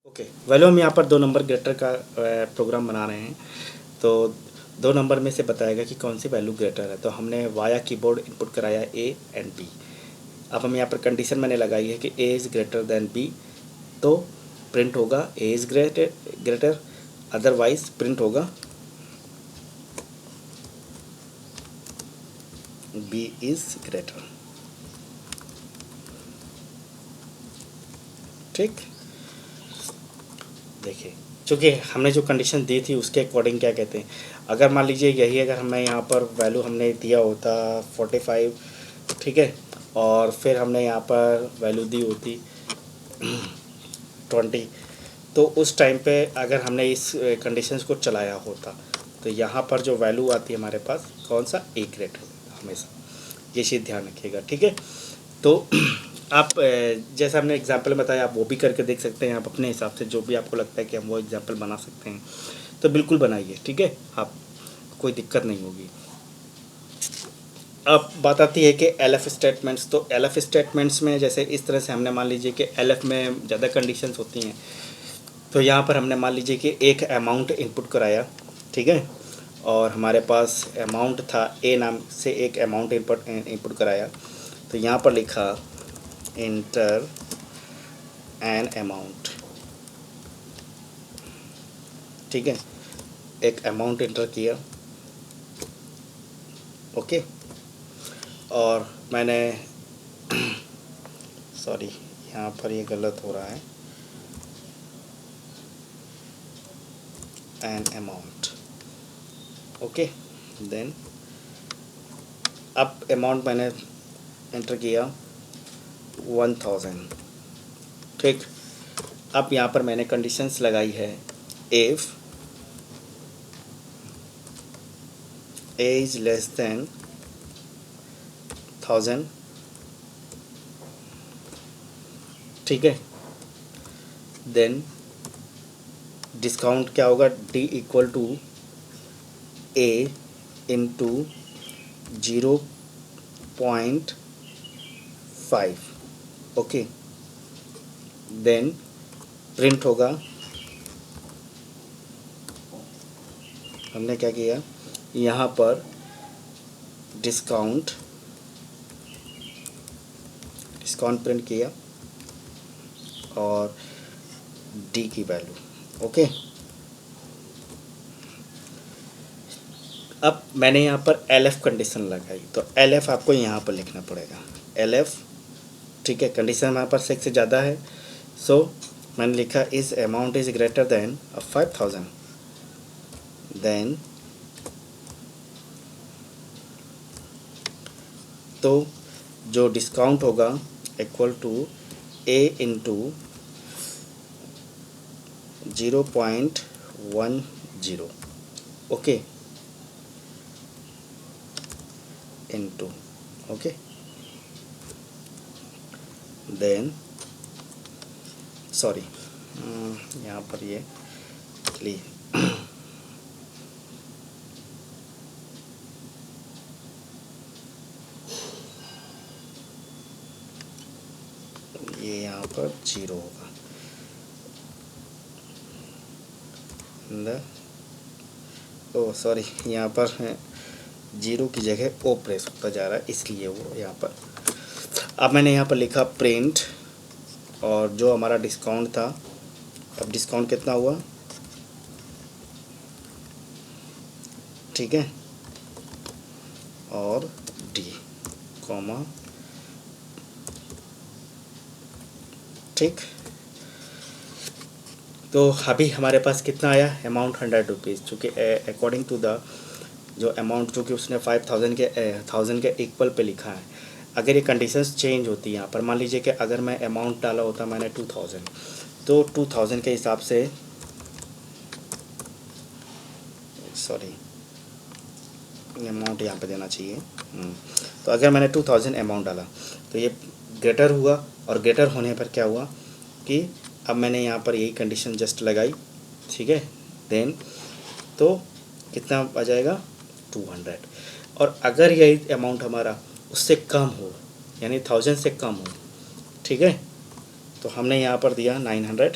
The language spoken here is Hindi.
ओके वैल्यू हम यहाँ पर 2 नंबर ग्रेटर का प्रोग्राम बना रहे हैं। तो 2 नंबर में से बताएगा कि कौन सी वैल्यू ग्रेटर है। तो हमने वाया कीबोर्ड इनपुट कराया ए एंड बी। अब हम यहाँ पर कंडीशन मैंने लगाई है कि A is greater than B, तो प्रिंट होगा A is greater, otherwise print होगा बी इज़ ग्रेटर। ठीक, देखिए चूँकि हमने जो कंडीशन दी थी उसके अकॉर्डिंग क्या कहते हैं, अगर मान लीजिए यही अगर हमें यहाँ पर वैल्यू हमने दिया होता 45, ठीक है, और फिर हमने यहाँ पर वैल्यू दी होती 20, तो उस टाइम पे अगर हमने इस कंडीशंस को चलाया होता तो यहाँ पर जो वैल्यू आती है हमारे पास कौन सा ए ग्रेटर हमेशा, ये चीज़ ध्यान रखिएगा। ठीक है, तो आप जैसा हमने एग्जाम्पल बताया आप वो भी करके देख सकते हैं। आप अपने हिसाब से जो भी आपको लगता है कि हम वो एग्जाम्पल बना सकते हैं तो बिल्कुल बनाइए। ठीक है, आप कोई दिक्कत नहीं होगी। अब बात आती है कि एलएफ स्टेटमेंट्स। तो एलएफ स्टेटमेंट्स में जैसे इस तरह से हमने मान लीजिए कि एलएफ में ज़्यादा कंडीशंस होती हैं। तो यहाँ पर हमने मान लीजिए कि एक अमाउंट इनपुट कराया, ठीक है, और हमारे पास अमाउंट था ए नाम से एक अमाउंट इनपुट कराया। तो यहाँ पर लिखा इंटर एन अमाउंट, ठीक है, एक अमाउंट इंटर किया। ओके, और मैंने सॉरी यहाँ पर ये गलत हो रहा है, एन अमाउंट। ओके, देन अब अमाउंट मैंने इंटर किया 1000। ठीक, अब यहाँ पर मैंने कंडीशंस लगाई है if A is less than 1000, ठीक है, देन डिस्काउंट क्या होगा, D equal to A into 0.5। Okay, then print होगा, हमने क्या किया यहाँ पर डिस्काउंट प्रिंट किया और डी की वैल्यू। ओके, अब मैंने यहाँ पर एलएफ कंडीशन लगाई। तो एलएफ आपको यहाँ पर लिखना पड़ेगा एलएफ, ठीक है, कंडीशन हमारे पास 6 से ज़्यादा है। सो मैंने लिखा इस amount is greater than 5000, then तो जो डिस्काउंट होगा equal to A into 0.10, okay, into, okay, then sorry यहाँ पर ये ये यहाँ पर 0 होगा, ओ सॉरी यहाँ पर 0 की जगह ओ प्रेस होता जा रहा है इसलिए वो यहाँ पर। अब मैंने यहाँ पर लिखा प्रिंट, और जो हमारा डिस्काउंट था, अब डिस्काउंट कितना हुआ, ठीक है, और डी कॉमा, ठीक। तो अभी हमारे पास कितना आया अमाउंट 100 रुपीज़, चूँकि अकॉर्डिंग टू द जो अमाउंट जो कि उसने 1000 के इक्वल पे लिखा है। अगर ये कंडीशंस चेंज होती हैं यहाँ पर, मान लीजिए कि अगर मैं अमाउंट डाला होता मैंने 2000, तो 2000 के हिसाब से सॉरी अमाउंट यहाँ पे देना चाहिए। तो अगर मैंने 2000 अमाउंट डाला तो ये ग्रेटर हुआ, और ग्रेटर होने पर क्या हुआ कि अब मैंने यहाँ पर यही कंडीशन जस्ट लगाई, ठीक है, देन तो कितना आ जाएगा 200। और अगर यही अमाउंट हमारा उससे कम हो, यानी 1000 से कम हो, ठीक है, तो हमने यहाँ पर दिया 900